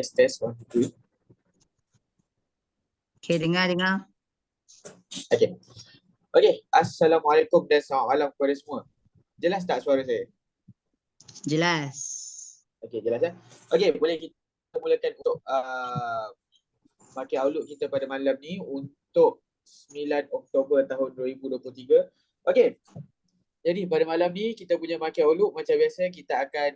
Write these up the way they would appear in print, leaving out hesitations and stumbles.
Test 1, 2. Okay, dengar. Okay, Assalamualaikum dan selamat malam kepada semua. Jelas tak suara saya? Jelas. Okay, jelas ya? Okay, boleh kita mulakan untuk market outlook kita pada malam ni untuk 9 Oktober tahun 2023. Okay, jadi pada malam ni kita punya market outlook macam biasa kita akan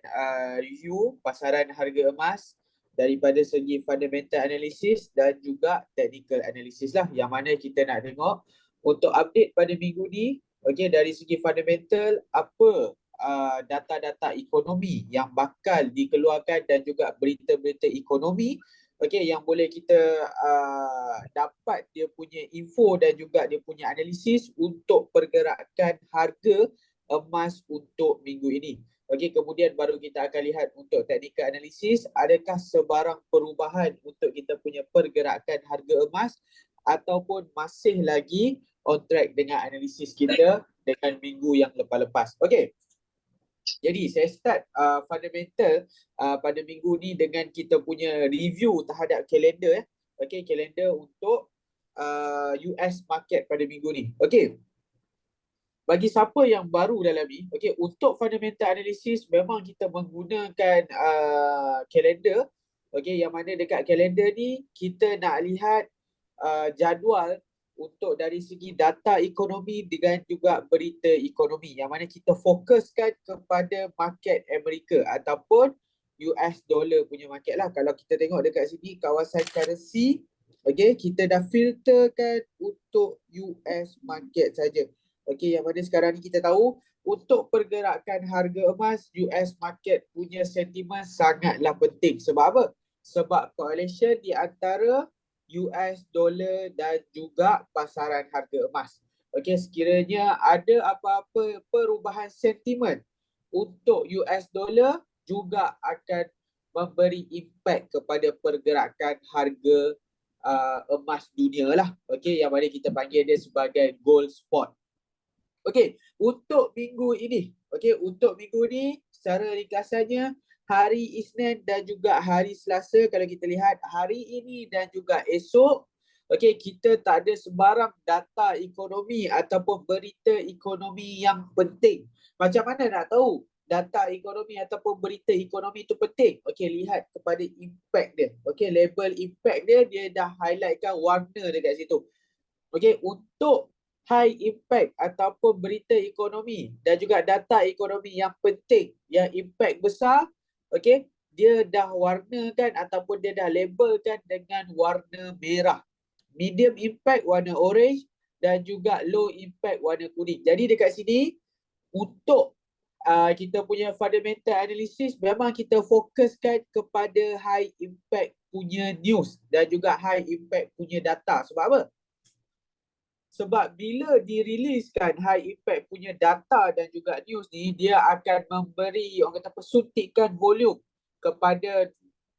review pasaran harga emas daripada segi fundamental analysis dan juga technical analysis lah, yang mana kita nak tengok untuk update pada minggu ni. Okay, dari segi fundamental apa data-data ekonomi yang bakal dikeluarkan dan juga berita-berita ekonomi, okay, yang boleh kita dapat dia punya info dan juga dia punya analisis untuk pergerakan harga emas untuk minggu ini. Okey, kemudian baru kita akan lihat untuk technical analysis, adakah sebarang perubahan untuk kita punya pergerakan harga emas ataupun masih lagi on track dengan analisis kita dengan minggu yang lepas-lepas. Okey. Jadi saya start fundamental pada minggu ni dengan kita punya review terhadap kalender. Okey, kalender untuk US market pada minggu ni. Okey. Bagi siapa yang baru dalam ni, okay, untuk fundamental analysis memang kita menggunakan kalender, okay, yang mana dekat kalender ni kita nak lihat jadual untuk dari segi data ekonomi dengan juga berita ekonomi, yang mana kita fokuskan kepada market Amerika ataupun US dollar punya market lah. Kalau kita tengok dekat sini kawasan currency, okay, kita dah filterkan untuk US market saja. Okey, yang mana sekarang ni kita tahu untuk pergerakan harga emas, US market punya sentimen sangatlah penting. Sebab apa? Sebab correlation di antara US dollar dan juga pasaran harga emas. Okey, sekiranya ada apa-apa perubahan sentimen untuk US dollar juga akan memberi impak kepada pergerakan harga emas dunia lah. Okey, yang mana kita panggil dia sebagai gold spot. Okey, untuk minggu ini, secara ringkasannya hari Isnin dan juga hari Selasa, kalau kita lihat hari ini dan juga esok, okey, kita tak ada sebarang data ekonomi ataupun berita ekonomi yang penting. Macam mana nak tahu data ekonomi ataupun berita ekonomi itu penting? Okey, lihat kepada impact dia. Okey, label impact dia dah highlightkan warna dekat situ. Okey, untuk high impact ataupun berita ekonomi dan juga data ekonomi yang penting, yang impact besar, okey, dia dah warnakan ataupun dia dah labelkan dengan warna merah. Medium impact warna orange dan juga low impact warna kuning. Jadi dekat sini untuk kita punya fundamental analysis memang kita fokuskan kepada high impact punya news dan juga high impact punya data. Sebab apa? Sebab bila diriliskan high impact punya data dan juga news ni, dia akan memberi, orang kata apa, suntikan volume kepada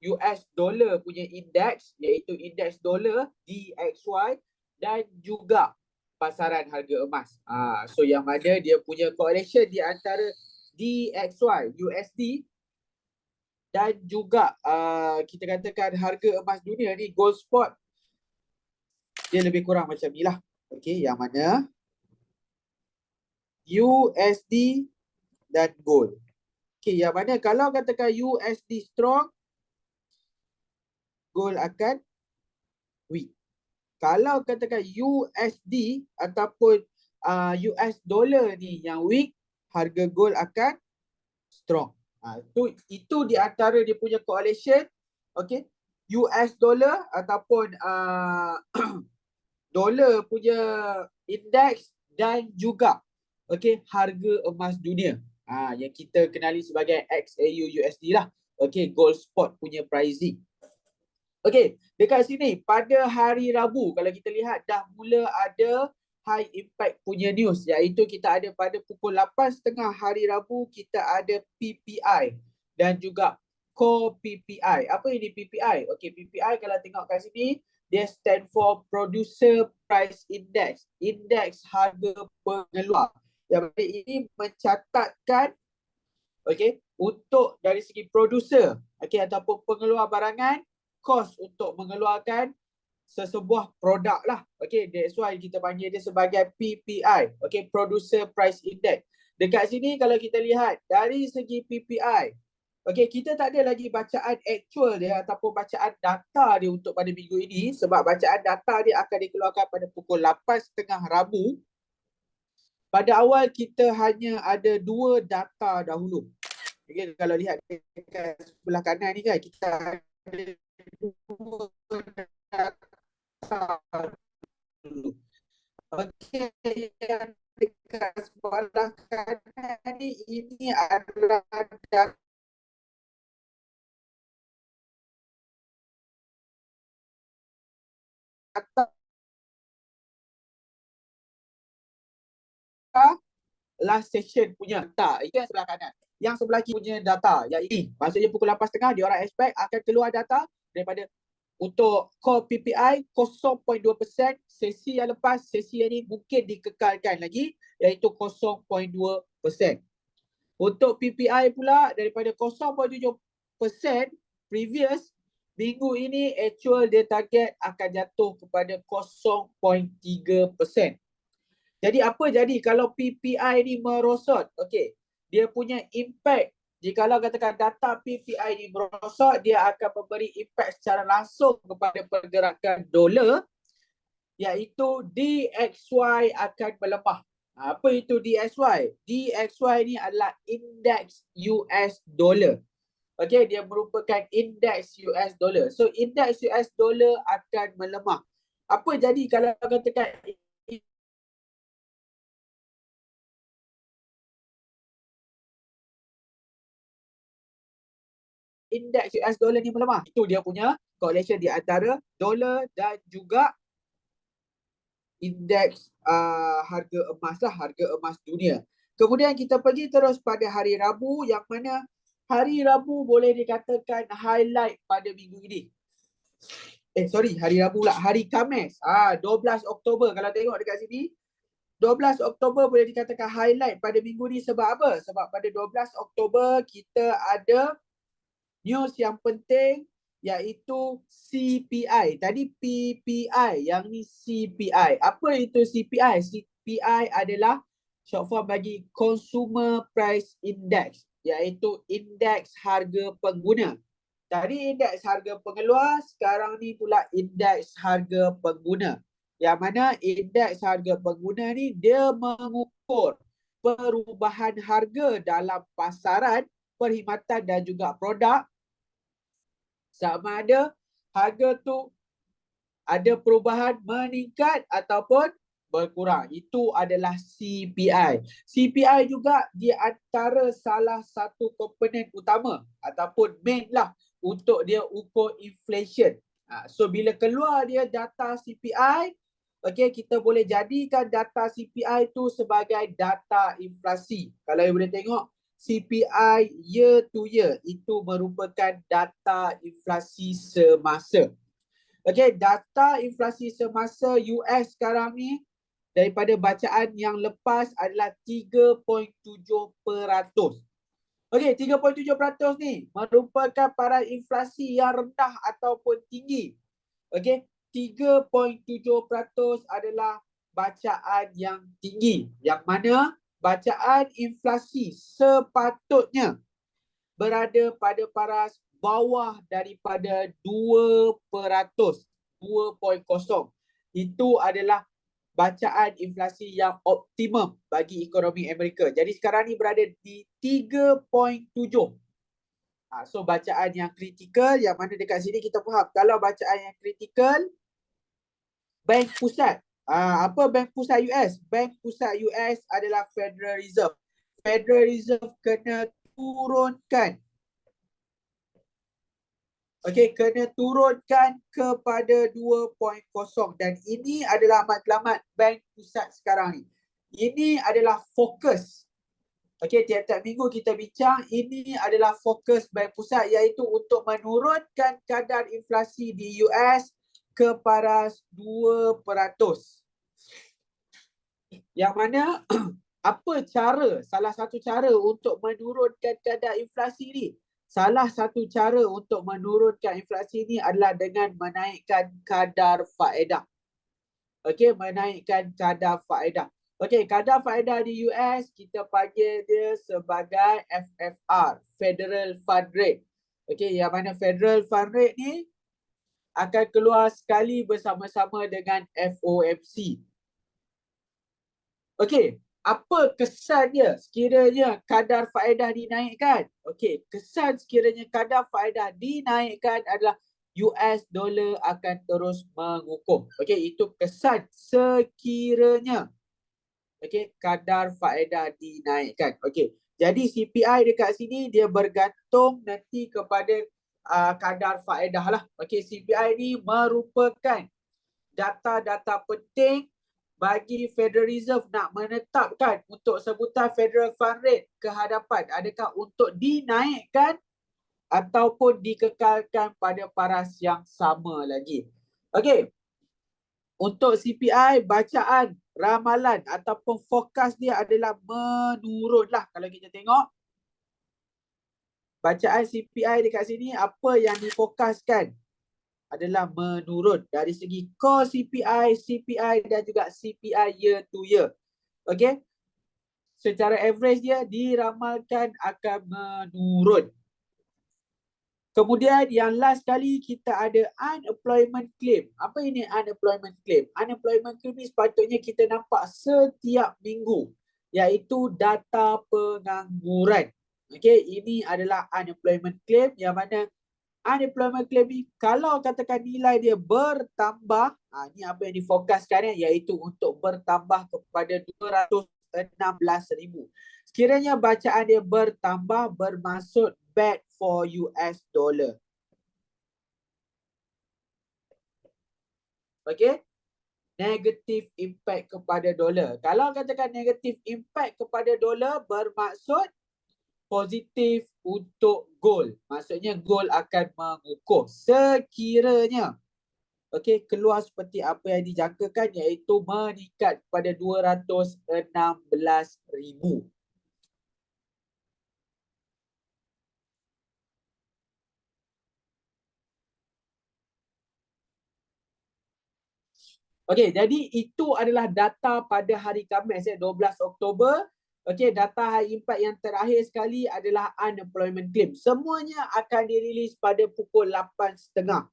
US dollar punya indeks, iaitu indeks dolar DXY dan juga pasaran harga emas. So yang mana dia punya correlation di antara DXY USD dan juga kita katakan harga emas dunia ni, gold spot, dia lebih kurang macam ni lah. Okey, yang mana USD dan gold. Okey, yang mana kalau katakan USD strong, gold akan weak. Kalau katakan USD ataupun US dollar ni yang weak, harga gold akan strong. Itu di antara dia punya correlation. Okey, US dollar ataupun dolar punya indeks dan juga harga emas dunia yang kita kenali sebagai XAU USD lah. Gold spot punya pricing. Dekat sini pada hari Rabu kalau kita lihat dah mula ada high impact punya news, iaitu kita ada pada pukul 8.30 hari Rabu kita ada PPI dan juga core PPI. Apa ini PPI? PPI kalau tengok kat sini dia stand for Producer Price Index, indeks harga pengeluar. Yang ini mencatatkan untuk dari segi producer ataupun pengeluar barangan kos untuk mengeluarkan sesebuah produk lah. Okay, that's why kita panggil dia sebagai PPI. Okay, Producer Price Index. Dekat sini kalau kita lihat dari segi PPI, okay, kita tak ada lagi bacaan actual dia ataupun bacaan data dia untuk pada minggu ini, sebab bacaan data dia akan dikeluarkan pada pukul 8.30 Rabu. Pada awal kita hanya ada 2 data dahulu. Okay, kalau lihat dekat sebelah kanan ni kan, kita ada 2 data dulu. Okey, yang dekat sebelah kanan ni, ini adalah data last session punya data. Itu yang sebelah kanan. Yang sebelah kiri punya data, yang ini. Maksudnya pukul 8.30 dia orang expect akan keluar data daripada untuk core PPI 0.2%. Sesi yang lepas, sesi yang ini mungkin dikekalkan lagi, iaitu 0.2%. Untuk PPI pula daripada 0.7% previous, minggu ini actual dia target akan jatuh kepada 0.3%. Jadi apa jadi kalau PPI ni merosot? Okey, dia punya impact, jikalau katakan data PPI ni merosot, dia akan memberi impact secara langsung kepada pergerakan dolar, iaitu DXY akan melemah. Apa itu DXY? DXY ni adalah indeks US dollar. Okey, dia merupakan indeks US dollar. So indeks US dollar akan melemah. Apa jadi kalau katakan indeks US dollar ni melemah? Itu dia punya correlation di antara dolar dan juga indeks harga emas lah, harga emas dunia. Kemudian kita pergi terus pada hari Rabu, yang mana hari Rabu boleh dikatakan highlight pada minggu ini. Hari Rabu lah, hari Khamis. 12 Oktober kalau tengok dekat sini. 12 Oktober boleh dikatakan highlight pada minggu ni sebab apa? Sebab pada 12 Oktober kita ada news yang penting, iaitu CPI. Tadi PPI, yang ni CPI. Apa itu CPI? CPI adalah short form bagi Consumer Price Index, iaitu indeks harga pengguna. Tadi indeks harga pengeluar, sekarang ni pula indeks harga pengguna. Yang mana indeks harga pengguna ni dia mengukur perubahan harga dalam pasaran, perkhidmatan dan juga produk, sama ada harga tu ada perubahan meningkat ataupun berkurang. Itu adalah CPI. CPI juga di antara salah satu komponen utama ataupun main lah untuk dia ukur inflation. So bila keluar dia data CPI, okay, kita boleh jadikan data CPI tu sebagai data inflasi. Kalau you boleh tengok, CPI year to year itu merupakan data inflasi semasa. Okey, data inflasi semasa US sekarang ni daripada bacaan yang lepas adalah 3.7%. Okey, 3.7% ni merupakan para inflasi yang rendah ataupun tinggi. Okey, 3.7% adalah bacaan yang tinggi, yang mana bacaan inflasi sepatutnya berada pada paras bawah daripada 2%, 2.0. Itu adalah bacaan inflasi yang optimum bagi ekonomi Amerika. Jadi sekarang ni berada di 3.7. So bacaan yang kritikal, yang mana dekat sini kita faham kalau bacaan yang kritikal, bank pusat. Apa bank pusat US? Bank pusat US adalah Federal Reserve. Federal Reserve kena turunkan. Okey, kena turunkan kepada 2.0, dan ini adalah matlamat bank pusat sekarang ni. Ini adalah fokus. Okey, tiap-tiap minggu kita bincang, ini adalah fokus bank pusat, iaitu untuk menurunkan kadar inflasi di US ke paras 2%. Yang mana apa cara, salah satu cara untuk menurunkan kadar inflasi ni? salah satu cara untuk menurunkan inflasi ni adalah dengan menaikkan kadar faedah. Okey, menaikkan kadar faedah. Okey, kadar faedah di US kita panggil dia sebagai FFR, Federal Fund Rate. Okey, yang mana Federal Fund Rate ni akan keluar sekali bersama-sama dengan FOMC. Okey, apa kesan dia sekiranya kadar faedah dinaikkan? Okey, kesan sekiranya kadar faedah dinaikkan adalah US dollar akan terus mengukuh. Okey, itu kesan sekiranya kadar faedah dinaikkan. Okey, jadi CPI dekat sini dia bergantung nanti kepada kadar faedah lah. Okey, CPI ni merupakan data-data penting bagi Federal Reserve nak menetapkan untuk sebutan Federal Fund Rate ke hadapan. Adakah untuk dinaikkan ataupun dikekalkan pada paras yang sama lagi. Okey. Untuk CPI, bacaan, ramalan ataupun fokus dia adalah menurun lah. Kalau kita tengok bacaan CPI dekat sini, apa yang difokuskan adalah menurun dari segi core CPI, CPI dan juga CPI year to year. Okey. Secara average dia diramalkan akan menurun. Kemudian yang last kali kita ada unemployment claim. Apa ini unemployment claim? Unemployment claim ni sepatutnya kita nampak setiap minggu, iaitu data pengangguran. Okey, ini adalah unemployment claim yang mana unemployment claim ni kalau katakan nilai dia bertambah, ni apa yang difokuskan iaitu untuk bertambah kepada 216,000. Sekiranya bacaan dia bertambah bermaksud bad for US dollar. Okey? Negative impact kepada dolar. Kalau katakan negative impact kepada dolar bermaksud positif untuk gold. Maksudnya gold akan mengukuh sekiranya keluar seperti apa yang dijangkakan iaitu meningkat pada 216,000. Okey, jadi itu adalah data pada hari Khamis 12 Oktober. Okey, data hari impact yang terakhir sekali adalah unemployment claim. Semuanya akan dirilis pada pukul 8.30.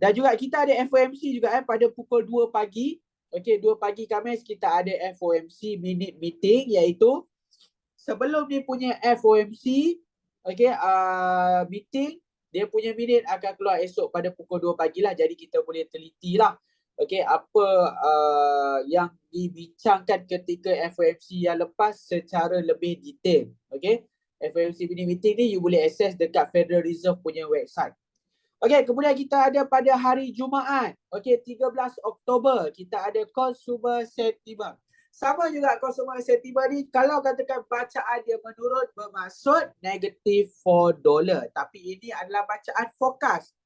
Dan juga kita ada FOMC juga pada pukul 2 pagi. Okey, 2 pagi Khamis kita ada FOMC minute meeting iaitu sebelum dia punya FOMC meeting, dia punya minute akan keluar esok pada pukul 2 pagi lah. Jadi kita boleh teliti lah apa yang dibincangkan ketika FOMC yang lepas secara lebih detail. FOMC meeting ni you boleh access dekat Federal Reserve punya website. Kemudian kita ada pada hari Jumaat, 13 Oktober, kita ada consumer sentiment. Sama juga consumer sentiment ni, kalau katakan bacaan dia menurun bermaksud negatif for dollar. Tapi ini adalah bacaan forecast.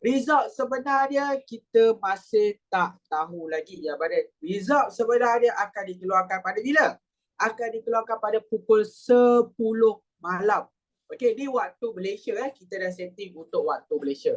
Result sebenarnya kita masih tak tahu lagi. Ya, pada result sebenarnya akan dikeluarkan pada bila? Akan dikeluarkan pada pukul 10 malam. Ni waktu Malaysia. Kita dah setting untuk waktu Malaysia.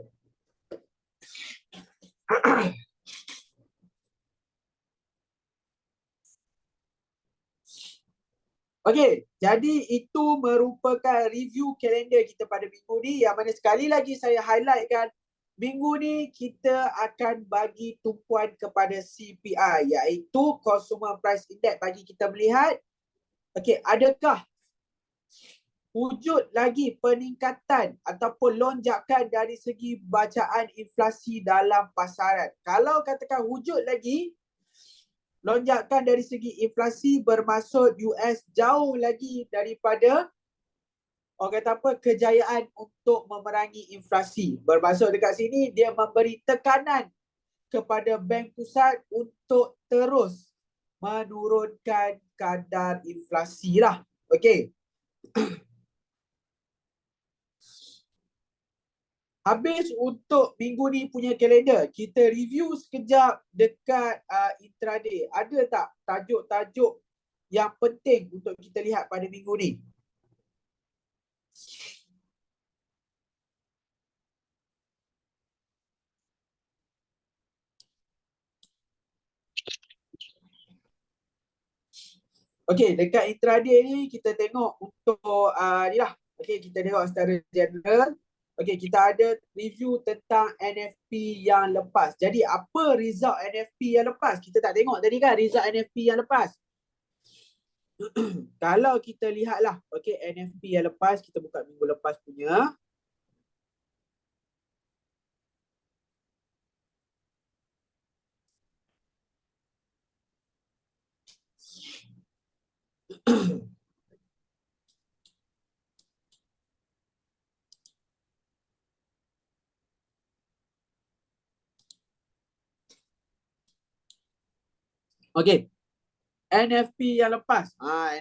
Jadi itu merupakan review kalender kita pada minggu ni. Yang mana sekali lagi saya highlightkan, minggu ni kita akan bagi tumpuan kepada CPI, iaitu Consumer Price Index, bagi kita melihat adakah wujud lagi peningkatan ataupun lonjakan dari segi bacaan inflasi dalam pasaran. Kalau katakan wujud lagi lonjakan dari segi inflasi bermaksud US jauh lagi daripada kejayaan untuk memerangi inflasi. Bermaksud dekat sini dia memberi tekanan kepada bank pusat untuk terus menurunkan kadar inflasi lah. Habis untuk minggu ni punya kalender, kita review sekejap dekat intraday. Ada tak tajuk-tajuk yang penting untuk kita lihat pada minggu ni? Okey, dekat intraday ni kita tengok untuk ni lah. Okey, kita tengok secara general. Okey, kita ada review tentang NFP yang lepas. Jadi apa result NFP yang lepas? Kita tak tengok tadi kan result NFP yang lepas. Kalau kita lihatlah, okey, NFP yang lepas, kita buka minggu lepas punya. Okey, NFP yang lepas.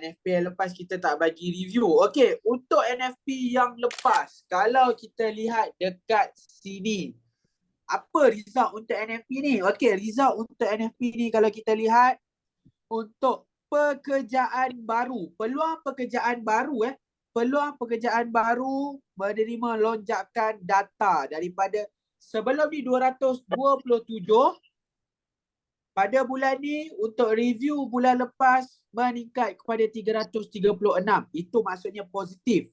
NFP yang lepas kita tak bagi review. Okey, untuk NFP yang lepas, kalau kita lihat dekat sini, apa result untuk NFP ni? Okey, result untuk NFP ni kalau kita lihat untuk pekerjaan baru, peluang pekerjaan baru peluang pekerjaan baru menerima lonjakan data daripada sebelum ni 227. Pada bulan ni untuk review bulan lepas meningkat kepada 336. Itu maksudnya positif.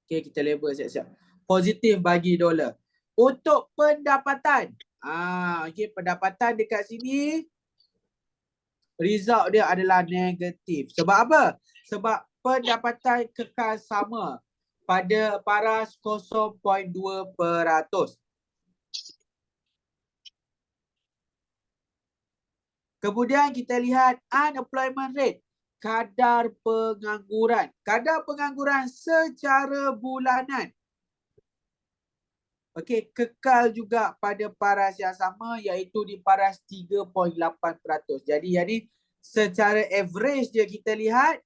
Okey, kita label siap-siap. Positif bagi dolar. Untuk pendapatan. Okey, pendapatan dekat sini result dia adalah negatif. Sebab apa? Sebab pendapatan kekal sama pada paras 0.2%. Kemudian kita lihat unemployment rate, kadar pengangguran. Kadar pengangguran secara bulanan. Okey, kekal juga pada paras yang sama iaitu di paras 3.8%. Jadi yang ni secara average dia kita lihat,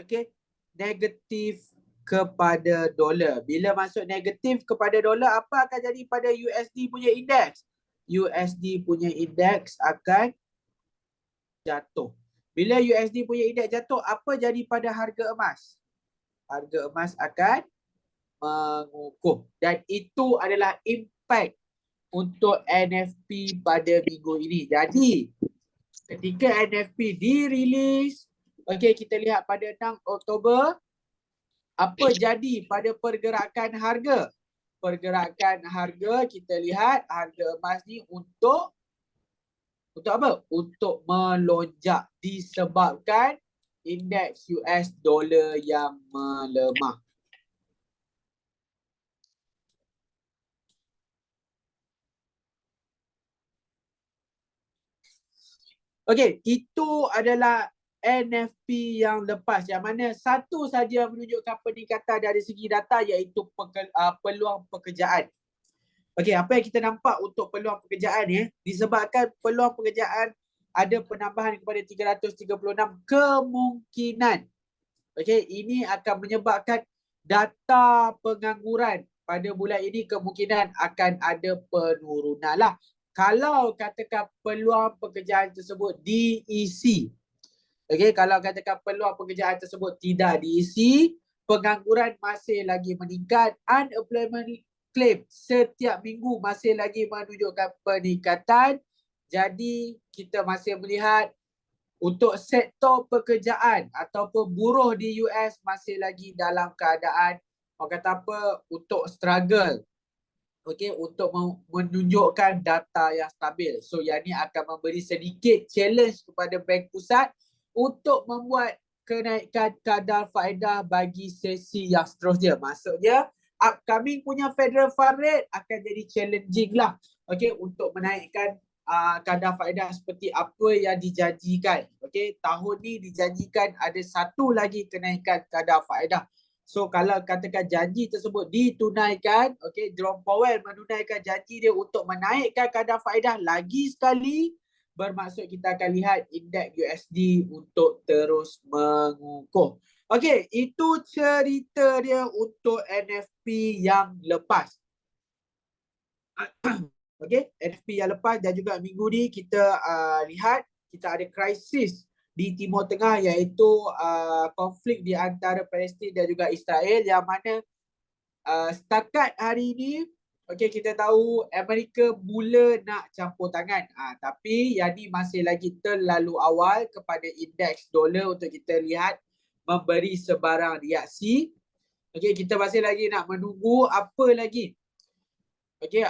okey, negatif kepada dolar. Bila masuk negatif kepada dolar, apa akan jadi pada USD punya indeks? USD punya indeks akan jatuh. Bila USD punya indeks jatuh, apa jadi pada harga emas? Harga emas akan mengukuh. Dan itu adalah impact untuk NFP pada minggu ini. Jadi, ketika NFP dirilis, okey, kita lihat pada 6 Oktober, apa jadi pada pergerakan harga? Pergerakan harga, kita lihat harga emas ni untuk apa? Untuk melonjak disebabkan indeks US dollar yang melemah. Okey, itu adalah NFP yang lepas, yang mana satu saja menunjukkan peningkatan dari segi data iaitu peluang pekerjaan. Okey, apa yang kita nampak untuk peluang pekerjaan ni, disebabkan peluang pekerjaan ada penambahan kepada 336 kemungkinan. Okey, ini akan menyebabkan data pengangguran pada bulan ini kemungkinan akan ada penurunan lah. Kalau katakan peluang pekerjaan tersebut diisi. Okey, kalau katakan peluang pekerjaan tersebut tidak diisi, pengangguran masih lagi meningkat, unemployment claim setiap minggu masih lagi menunjukkan peningkatan. Jadi kita masih melihat untuk sektor pekerjaan ataupun buruh di US masih lagi dalam keadaan orang kata apa, untuk struggle. Okey, untuk menunjukkan data yang stabil. So yang ni akan memberi sedikit challenge kepada bank pusat untuk membuat kenaikan kadar faedah bagi sesi yang seterusnya. Maksudnya upcoming punya Federal Fund Rate akan jadi challenging lah, okey, untuk menaikkan kadar faedah seperti apa yang dijanjikan. Okey, tahun ni dijanjikan ada satu lagi kenaikan kadar faedah. So kalau katakan janji tersebut ditunaikan, okey, Jerome Powell menunaikan janji dia untuk menaikkan kadar faedah lagi sekali, bermaksud kita akan lihat indeks USD untuk terus mengukuh. Okey, itu cerita dia untuk NFP yang lepas. Okey, NFP yang lepas dan juga minggu ni kita lihat kita ada krisis di Timur Tengah iaitu konflik di antara Palestin dan juga Israel yang mana setakat hari ini okey, kita tahu Amerika mula nak campur tangan. Tapi yang ni masih lagi terlalu awal kepada indeks dolar untuk kita lihat memberi sebarang reaksi. Okey, kita masih lagi nak menunggu apa lagi. Okey,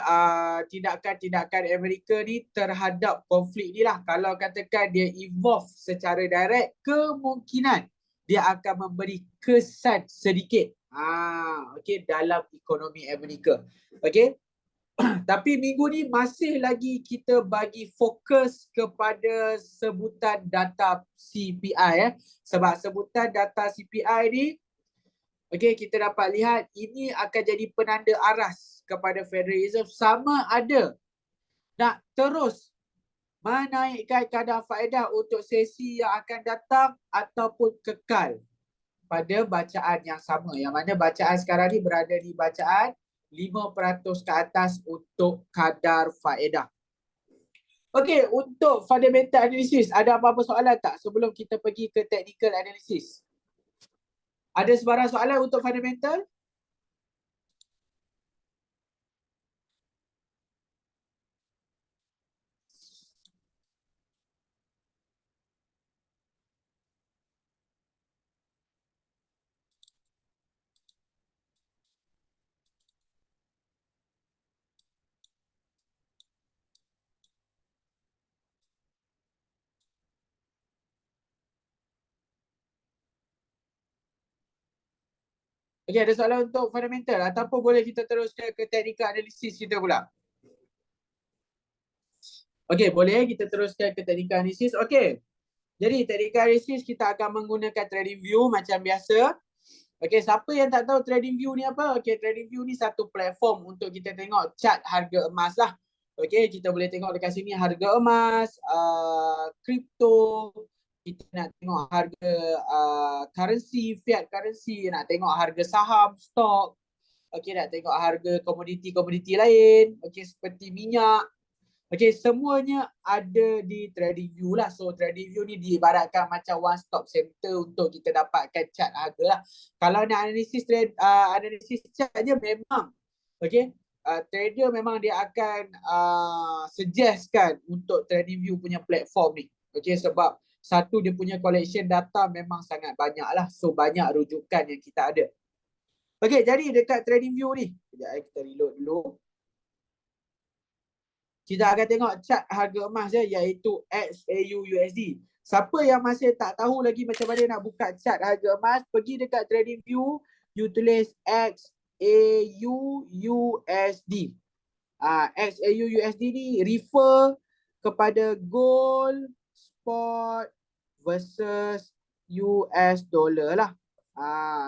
tindakan-tindakan Amerika ni terhadap konflik ni lah. Kalau katakan dia evolve secara direct, kemungkinan dia akan memberi kesan sedikit okey, dalam ekonomi Amerika. Okey. Tapi minggu ni masih lagi kita bagi fokus kepada sebutan data CPI sebab sebutan data CPI ni kita dapat lihat ini akan jadi penanda aras kepada Federal Reserve sama ada nak terus menaikkan kadar faedah untuk sesi yang akan datang ataupun kekal pada bacaan yang sama, yang mana bacaan sekarang ni berada di bacaan 5% ke atas untuk kadar faedah. Okey, untuk fundamental analysis, ada apa-apa soalan tak sebelum kita pergi ke technical analysis? Ada sebarang soalan untuk fundamental? Okey, ada soalan untuk fundamental ataupun boleh kita teruskan ke technical analysis kita pula? Okey, boleh kita teruskan ke technical analysis. Okey. Jadi technical analysis kita akan menggunakan trading view macam biasa. Okey, siapa yang tak tahu trading view ni apa? Okey, trading view ni satu platform untuk kita tengok chart harga emas lah. Okey, kita boleh tengok dekat sini harga emas, kripto, kita nak tengok harga currency, fiat currency, nak tengok harga saham, stok. Okey, nak tengok harga komoditi-komoditi lain, okey seperti minyak. Okey, semuanya ada di TradingView lah. So TradingView ni diibaratkan macam one stop center untuk kita dapatkan chart harga lah. Kalau nak analisis analisis chart je memang trader memang dia akan suggestkan untuk TradingView punya platform ni. Okey, sebab satu dia punya collection data memang sangat banyak lah. So banyak rujukan yang kita ada. Okey, jadi dekat TradingView ni, sekejap kita reload dulu. Kita akan tengok chart harga emas iaitu XAU-USD. Siapa yang masih tak tahu lagi macam mana nak buka chart harga emas, pergi dekat TradingView, you tulis XAU-USD. XAU-USD ni refer kepada gold spot versus US dollar lah.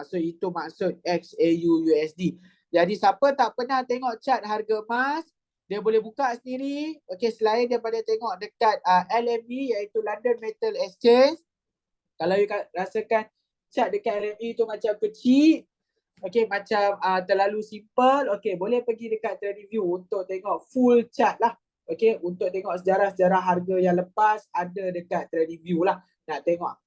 So itu maksud XAU-USD. Jadi siapa tak pernah tengok chart harga emas, dia boleh buka sendiri. Okey, selain daripada tengok dekat LME iaitu London Metal Exchange. Kalau you rasakan chart dekat LME tu macam kecil, okey, macam terlalu simple, okey, boleh pergi dekat TradingView untuk tengok full chart lah. Okey, untuk tengok sejarah-sejarah harga yang lepas ada dekat TradingView lah. Nak tengok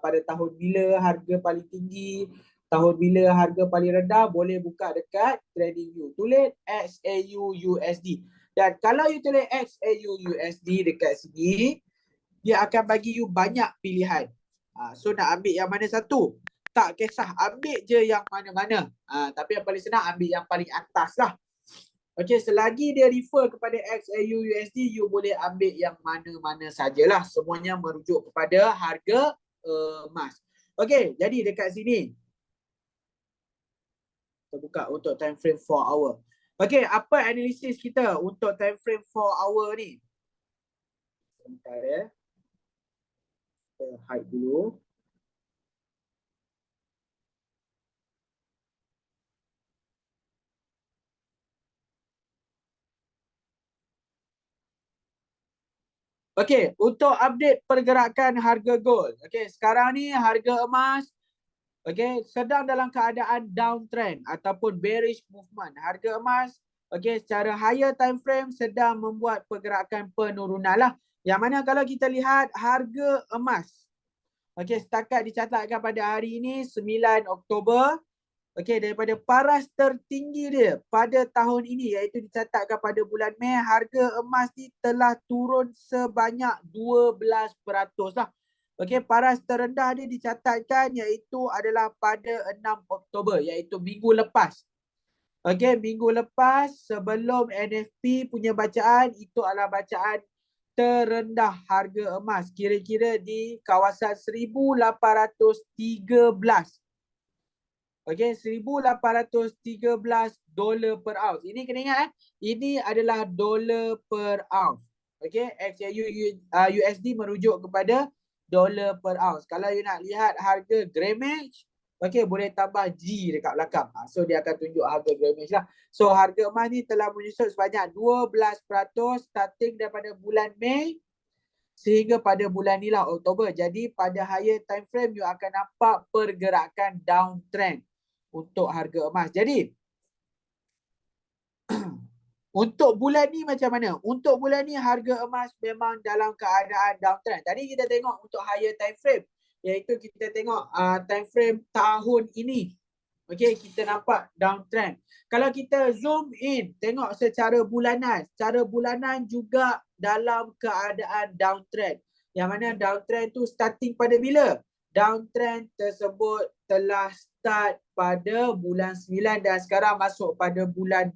pada tahun bila harga paling tinggi, tahun bila harga paling rendah, boleh buka dekat TradingView. Tulis XAU-USD. Dan kalau you tulis XAU-USD dekat sini, dia akan bagi you banyak pilihan. So nak ambil yang mana satu? Tak kisah, ambil je yang mana-mana. Tapi yang paling senang ambil yang paling atas lah. Okey, selagi dia refer kepada XAU-USD, you boleh ambil yang mana-mana sajalah. Semuanya merujuk kepada harga emas. Okey, jadi dekat sini kita buka untuk time frame 4 hour. Okey, apa analisis kita untuk time frame 4 hour ni? Sebentar Kita hide dulu. Okey, untuk update pergerakan harga gold. Okey, sekarang ni harga emas sedang dalam keadaan downtrend ataupun bearish movement. Harga emas secara higher time frame sedang membuat pergerakan penurunan lah. Yang mana kalau kita lihat harga emas setakat dicatatkan pada hari ini 9 Oktober Okey, daripada paras tertinggi dia pada tahun ini iaitu dicatatkan pada bulan Mei, harga emas ni telah turun sebanyak 12% lah. Okey, paras terendah dia dicatatkan iaitu adalah pada 6 Oktober iaitu minggu lepas. Okey, minggu lepas sebelum NFP punya bacaan, itu adalah bacaan terendah harga emas kira-kira di kawasan 1813. Okey, $1,813 per ounce. Ini kena ingat ini adalah dolar per ounce. Okey, USD merujuk kepada dolar per ounce. Kalau you nak lihat harga grammage, okey, boleh tambah G dekat belakang. So dia akan tunjuk harga grammage lah. So harga emas ni telah menyusut sebanyak 12% starting daripada bulan Mei sehingga pada bulan ni lah Oktober. Jadi pada higher time frame you akan nampak pergerakan downtrend untuk harga emas. Jadi untuk bulan ni macam mana? Untuk bulan ni harga emas memang dalam keadaan downtrend. Tadi kita tengok untuk higher time frame iaitu kita tengok time frame tahun ini. Okey, kita nampak downtrend. Kalau kita zoom in tengok secara bulanan juga dalam keadaan downtrend. Yang mana downtrend tu starting pada bila? Downtrend tersebut telah start pada bulan 9 dan sekarang masuk pada bulan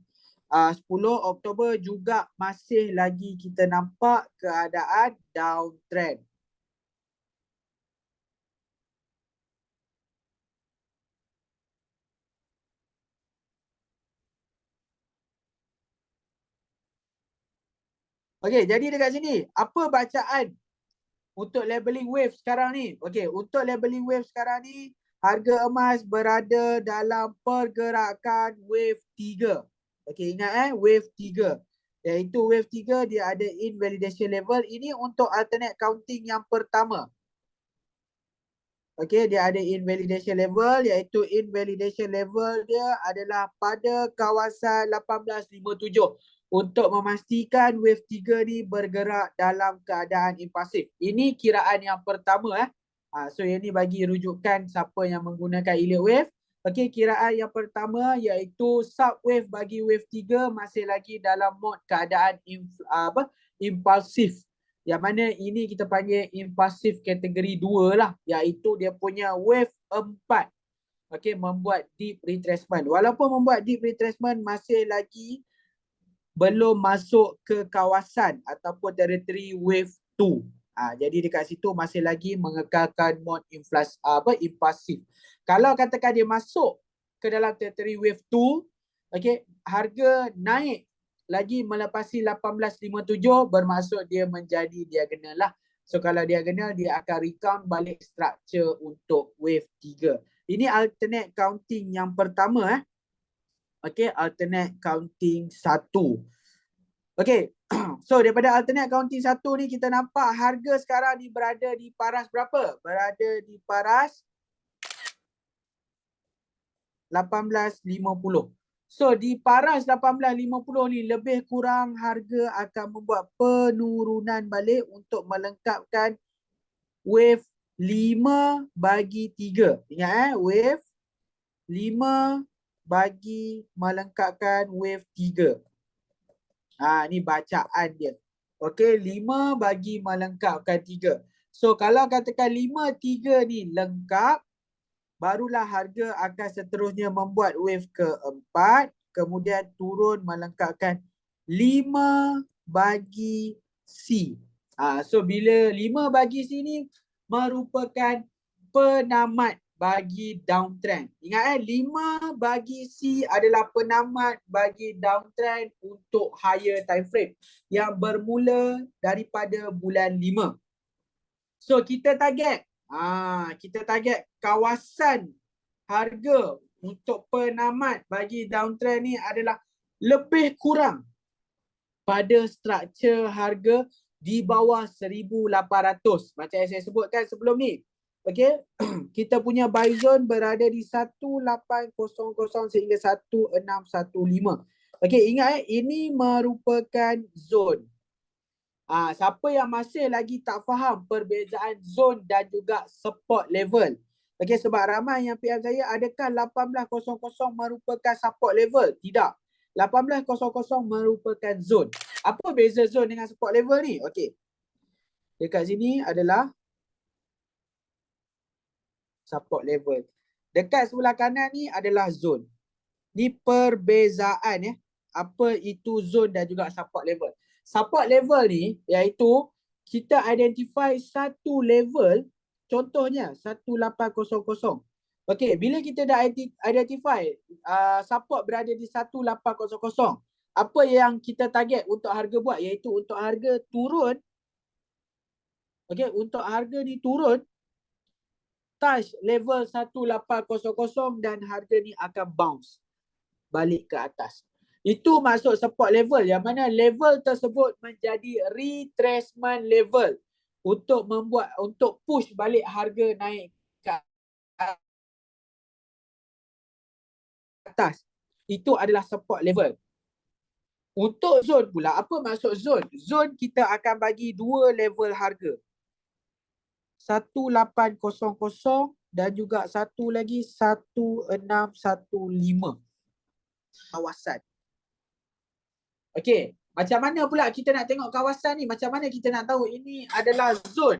10 Oktober juga masih lagi kita nampak keadaan downtrend. Okey, jadi dekat sini apa bacaan untuk labeling wave sekarang ni? Okey, untuk labeling wave sekarang ni harga emas berada dalam pergerakan wave 3. Okey, ingat wave 3. Iaitu wave 3 dia ada invalidation level. Ini untuk alternate counting yang pertama. Okey, dia ada invalidation level iaitu invalidation level dia adalah pada kawasan 1857 untuk memastikan wave 3 ni bergerak dalam keadaan impulsif. Ini kiraan yang pertama So yang ni bagi rujukan siapa yang menggunakan elite wave. Okey, kiraan yang pertama iaitu subwave bagi wave 3 masih lagi dalam mode keadaan impulsif. Yang mana ini kita panggil impulsif kategori 2 lah, iaitu dia punya wave 4. Okey, membuat deep retracement. Walaupun membuat deep retracement masih lagi belum masuk ke kawasan ataupun teritori wave 2. Jadi dekat situ masih lagi mengekalkan mode impulsif. Kalau katakan dia masuk ke dalam teritori wave 2, okey, harga naik lagi melepasi 1857 bermaksud dia menjadi diagonal lah. So kalau diagonal dia akan recount balik structure untuk wave 3. Ini alternate counting yang pertama Okey, alternate counting 1. Okey. So daripada alternate counting 1 ni kita nampak harga sekarang ni berada di paras berapa? Berada di paras 1850. So di paras 1850 ni lebih kurang harga akan membuat penurunan balik untuk melengkapkan wave 5/3. Ingat wave 5 bagi melengkapkan wave 3. Ni bacaan dia. Okey, 5 bagi melengkapkan 3. So kalau katakan 5/3 ni lengkap, barulah harga akan seterusnya membuat wave keempat, kemudian turun melengkapkan 5/C. So bila 5/C ni merupakan penamat bagi downtrend. Ingat 5/C adalah penamat bagi downtrend untuk higher time frame yang bermula daripada bulan 5. So kita target kawasan harga untuk penamat bagi downtrend ni adalah lebih kurang pada struktur harga di bawah 1,800 macam yang saya sebutkan sebelum ni. Okey, kita punya buy zone berada di 1800 sehingga 1615. Okey, ingat ini merupakan zone. Siapa yang masih lagi tak faham perbezaan zone dan juga support level, Okey, sebab ramai yang PM saya, adakah 1800 merupakan support level? Tidak. 1800 merupakan zone. Apa beza zone dengan support level ni? Okey. Dekat sini adalah support level. Dekat sebelah kanan ni adalah zone. Ni perbezaan ya. Apa itu zone dan juga support level. Support level ni iaitu kita identify satu level, contohnya 1800. Okey, bila kita dah identify support berada di 1800, apa yang kita target untuk harga buat iaitu untuk harga turun. Okey, untuk harga ni turun touch level 1800 dan harga ni akan bounce balik ke atas. Itu maksud support level, yang mana level tersebut menjadi retracement level untuk push balik harga naik ke atas. Itu adalah support level. Untuk zone pula, apa maksud zone? Zone kita akan bagi dua level harga. 1800 dan juga satu lagi 1615. Kawasan. Okey, macam mana pula kita nak tengok kawasan ni? Macam mana kita nak tahu ini adalah zone?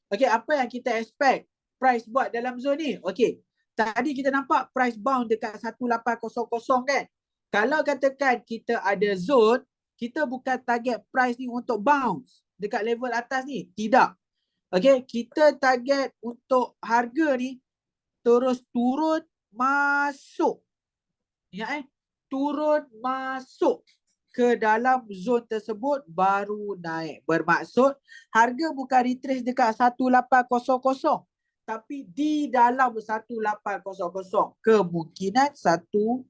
Okey, apa yang kita expect price buat dalam zone ni? Okey, tadi kita nampak price bound dekat 1800 kan? Kalau katakan kita ada zone, kita bukan target price ni untuk bounce dekat level atas ni. Tidak. Okey, kita target untuk harga ni terus turun masuk. Ingat turun masuk ke dalam zone tersebut baru naik. Bermaksud harga bukan retrace dekat 1800 tapi di dalam 1800. Kemungkinan 1750,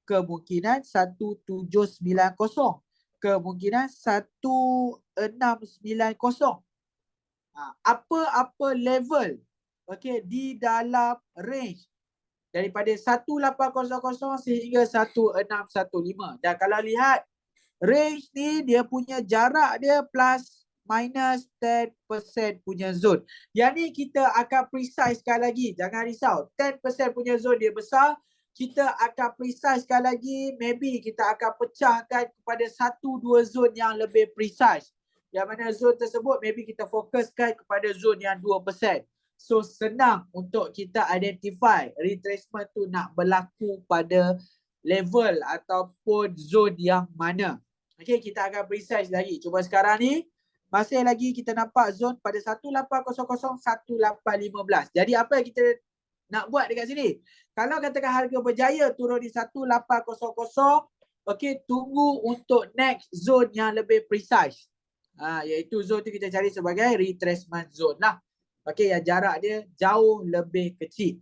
kemungkinan 1790, kemungkinan 1690. Apa-apa level di dalam range daripada 1800 sehingga 1615. Dan kalau lihat range ni, dia punya jarak dia plus minus 10% punya zone. Yang ni kita akan precisekan lagi. Jangan risau. 10% punya zone dia besar. Kita akan precisekan lagi. Maybe kita akan pecahkan kepada 1-2 zone yang lebih precise. Yang mana zone tersebut maybe kita fokuskan kepada zone yang 2%. So senang untuk kita identify retracement tu nak berlaku pada level ataupun zone yang mana. Okey, kita akan precise lagi. Cuba sekarang ni masih lagi kita nampak zone pada 1800 1815. Jadi apa yang kita nak buat dekat sini? Kalau katakan harga berjaya turun di 1800, okey, tunggu untuk next zone yang lebih precise. Iaitu zone tu kita cari sebagai retracement zone lah. Okey, yang jarak dia jauh lebih kecil.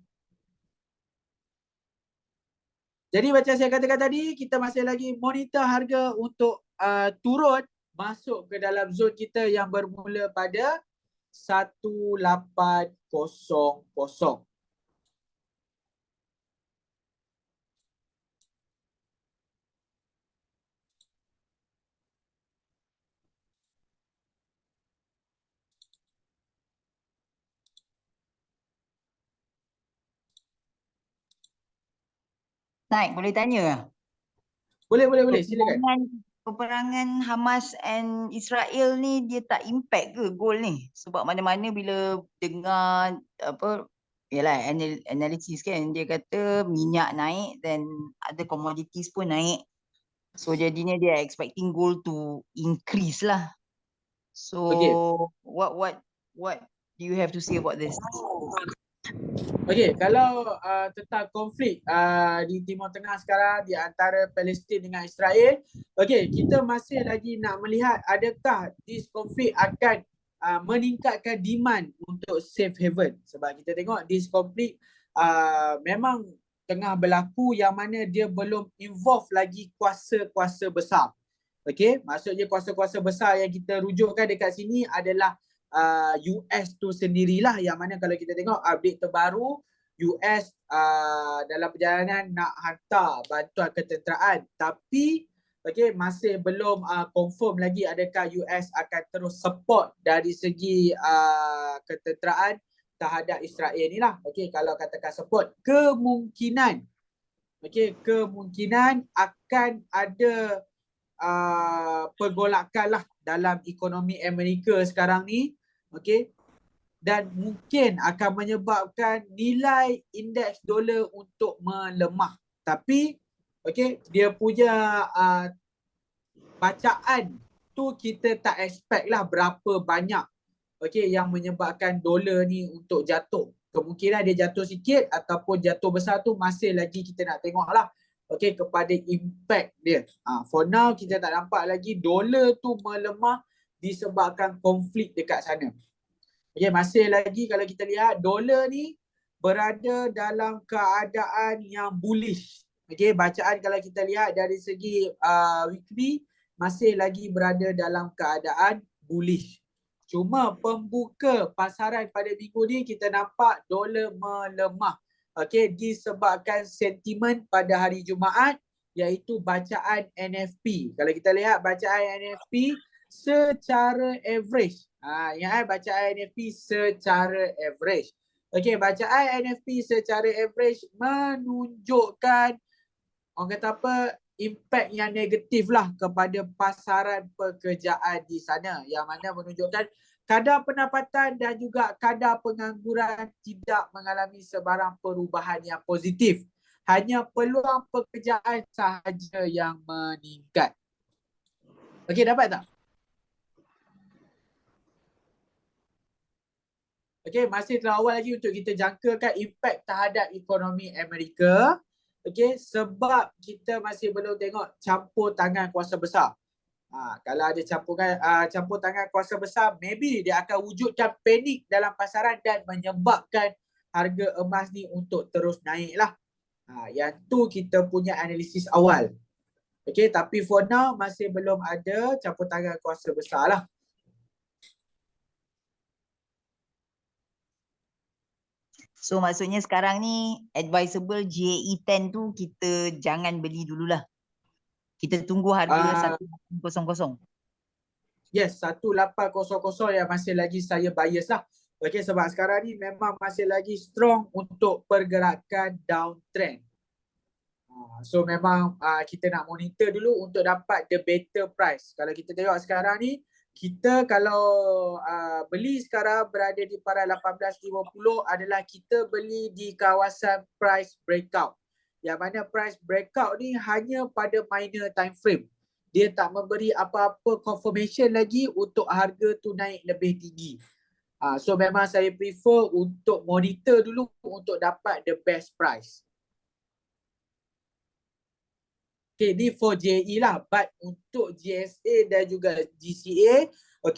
Jadi macam saya katakan tadi, kita masih lagi monitor harga untuk turun masuk ke dalam zone kita yang bermula pada 1800. Naik, boleh tanya? Boleh, silakan. Peperangan Hamas and Israel ni dia tak impact ke gold ni? Sebab mana-mana bila dengar yalah analisis kan, dia kata minyak naik dan ada commodities pun naik. So jadinya dia expecting gold to increase lah. So what do you have to say about this? Okey, kalau tentang konflik di Timur Tengah sekarang di antara Palestin dengan Israel, okey, kita masih lagi nak melihat adakah this konflik akan meningkatkan demand untuk safe haven. Sebab kita tengok this konflik memang tengah berlaku yang mana dia belum involve lagi kuasa-kuasa besar. Okey, maksudnya kuasa-kuasa besar yang kita rujukkan dekat sini adalah US tu sendirilah, yang mana kalau kita tengok update terbaru, US dalam perjalanan nak hantar bantuan ketenteraan, tapi masih belum confirm lagi adakah US akan terus support dari segi ketenteraan terhadap Israel ni lah. Okey, kalau katakan support, kemungkinan akan ada pergolakan lah dalam ekonomi Amerika sekarang ni. Okey, dan mungkin akan menyebabkan nilai indeks dolar untuk melemah. Tapi dia punya bacaan tu kita tak expect lah berapa banyak yang menyebabkan dolar ni untuk jatuh. Kemungkinan dia jatuh sikit ataupun jatuh besar tu masih lagi kita nak tengok lah kepada impact dia. For now kita tak nampak lagi dolar tu melemah disebabkan konflik dekat sana. Masih lagi kalau kita lihat dolar ni berada dalam keadaan yang bullish. Bacaan kalau kita lihat dari segi weekly masih lagi berada dalam keadaan bullish. Cuma pembuka pasaran pada minggu ni kita nampak dolar melemah. Disebabkan sentimen pada hari Jumaat iaitu bacaan NFP. Kalau kita lihat bacaan NFP secara average. Bacaan NFP secara average. Bacaan NFP secara average menunjukkan orang kata apa, impact yang negatif lah kepada pasaran pekerjaan di sana, yang mana menunjukkan kadar pendapatan dan juga kadar pengangguran tidak mengalami sebarang perubahan yang positif. Hanya peluang pekerjaan sahaja yang meningkat. Dapat tak? Masih terlalu awal lagi untuk kita jangkakan impact terhadap ekonomi Amerika. Sebab kita masih belum tengok campur tangan kuasa besar. Kalau ada campur tangan kuasa besar, maybe dia akan wujudkan panik dalam pasaran dan menyebabkan harga emas ni untuk terus naik lah. Yang tu kita punya analisis awal. Tapi for now masih belum ada campur tangan kuasa besar lah. So maksudnya sekarang ni advisable GAE 10 tu kita jangan beli dululah. Kita tunggu harga 1800. Yes, 1800 yang masih lagi saya bias lah. Sebab sekarang ni memang masih lagi strong untuk pergerakan downtrend. So memang kita nak monitor dulu untuk dapat the better price. Kalau kita tengok sekarang ni, kita kalau beli sekarang berada di paras 1850 adalah kita beli di kawasan price breakout. Yang mana price breakout ni hanya pada minor time frame. Dia tak memberi apa-apa confirmation lagi untuk harga tu naik lebih tinggi. So memang saya prefer untuk monitor dulu untuk dapat the best price. Ni for JE lah, but untuk GSA dan juga GCA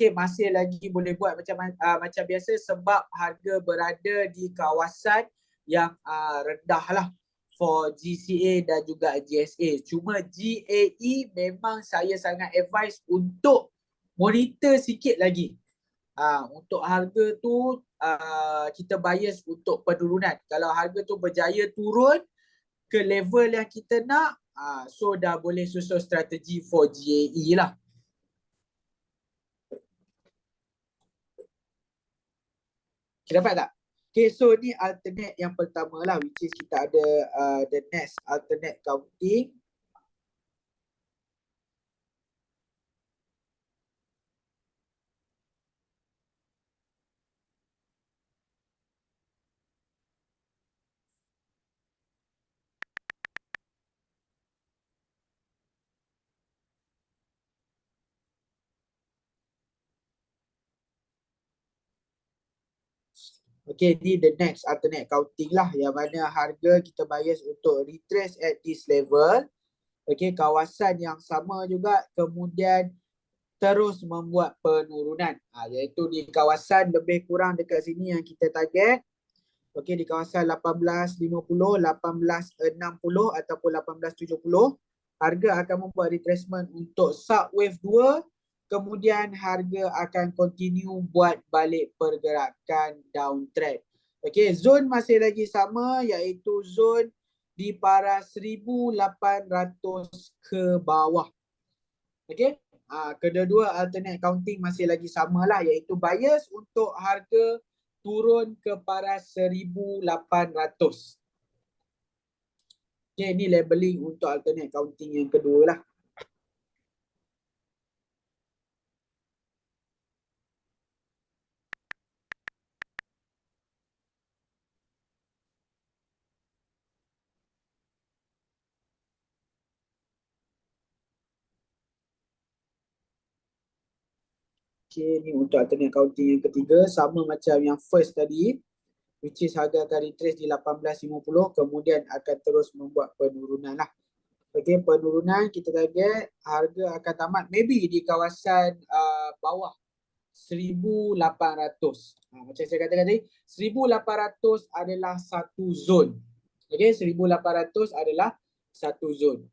masih lagi boleh buat macam biasa sebab harga berada di kawasan yang rendah lah for GCA dan juga GSA. Cuma GAE memang saya sangat advise untuk monitor sikit lagi. Untuk harga tu kita bias untuk penurunan. Kalau harga tu berjaya turun ke level yang kita nak, so dah boleh susun strategi for GAE lah. Dapat tak? So ni alternate yang pertama lah, which is kita ada the next alternate counting. Ni the next alternate counting lah, yang mana harga kita bias untuk retrace at this level. Kawasan yang sama juga kemudian terus membuat penurunan. Iaitu di kawasan lebih kurang dekat sini yang kita target. Di kawasan 1850, 1860 ataupun 1870. Harga akan membuat retracement untuk subwave 2. Kemudian harga akan continue buat balik pergerakan downtrend. Zone masih lagi sama, iaitu zone di paras 1800 ke bawah. Kedua-dua alternate counting masih lagi sama lah, iaitu bias untuk harga turun ke paras 1800. Okay, ni labeling untuk alternate counting yang kedua lah. Okay, ni untuk alternate counting yang ketiga, sama macam yang first tadi, which is harga akan retrace di 1850, kemudian akan terus membuat penurunan lah. Okay, penurunan kita target harga akan tamat maybe di kawasan bawah 1800. Macam saya katakan tadi, 1800 adalah satu zon. Okay, 1800 adalah satu zon.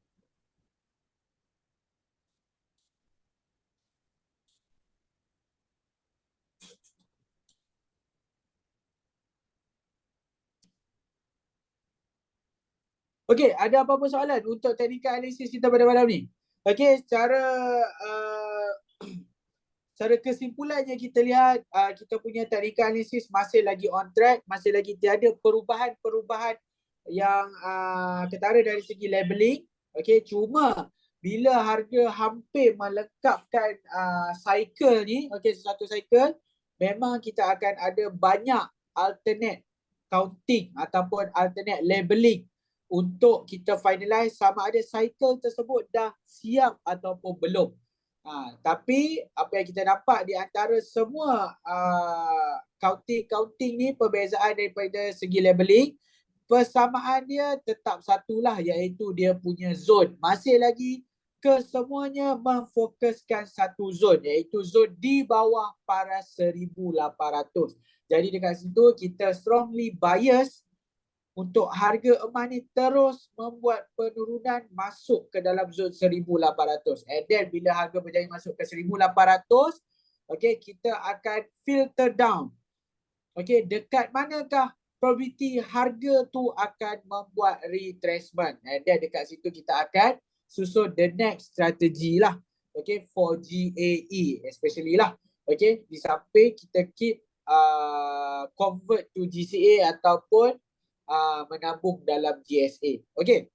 Okey, ada apa-apa soalan untuk technical analysis kita pada malam ni? Okey, secara kesimpulannya kita lihat kita punya technical analysis masih lagi on track, masih lagi tiada perubahan-perubahan yang ketara dari segi labeling. Okey, cuma bila harga hampir melengkapkan cycle ni, okey, satu cycle, memang kita akan ada banyak alternate counting ataupun alternate labeling untuk kita finalize sama ada cycle tersebut dah siap ataupun belum. Tapi apa yang kita dapat di antara semua counting ni, perbezaan daripada segi labeling, persamaan dia tetap satulah, iaitu dia punya zone. Masih lagi kesemuanya memfokuskan satu zone, iaitu zone di bawah paras 1800. Jadi dekat situ kita strongly bias untuk harga emas ni terus membuat penurunan masuk ke dalam zon 1800. And then bila harga berjaya masuk ke 1800, okay, kita akan filter down. Okay, dekat manakah probability harga tu akan membuat retracement. And then dekat situ kita akan susun the next strategy lah. Okay, for GAE especially lah. Okay, di samping kita keep convert to GCA ataupun menabung dalam GSA. Okey.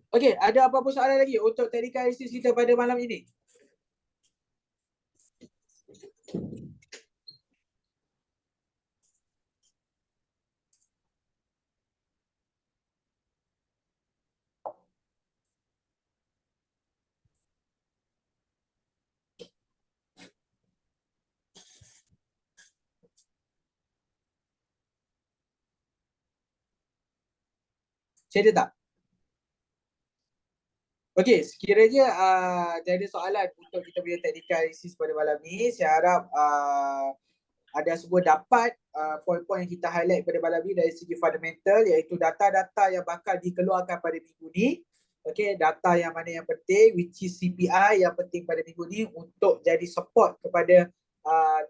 Okey, ada apa-apa soalan lagi untuk technical analysis kita pada malam ini? Saya ada tak? Okey, sekiranya ada soalan untuk kita punya technical analysis pada malam ni, saya harap ada semua dapat poin-poin yang kita highlight pada malam ni dari segi fundamental, iaitu data-data yang bakal dikeluarkan pada minggu ni. Okey, data yang mana yang penting, which is CPI yang penting pada minggu ni untuk jadi support kepada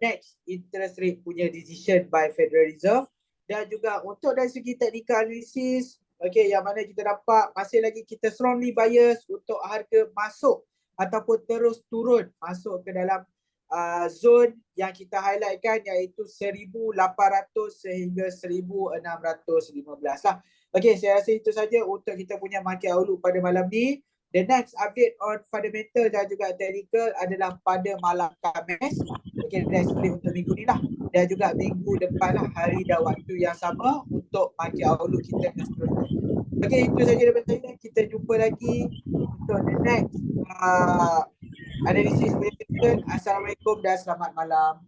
next interest rate punya decision by Federal Reserve. Dan juga untuk dari segi technical analysis, okey, yang mana kita dapat masih lagi kita strongly bias untuk harga masuk ataupun terus turun masuk ke dalam zone yang kita highlightkan, iaitu 1800 sehingga 1615 lah. Okey, saya rasa itu saja untuk kita punya market outlook pada malam ni. The next update on fundamental dan juga technical adalah pada malam Khamis. Okey, next update untuk minggu ni lah. Dan juga minggu depan lah, hari dan waktu yang sama untuk market outlook kita dan seterusnya. Okey, itu saja daripada saya. Kita jumpa lagi untuk the next analisis. Assalamualaikum dan selamat malam.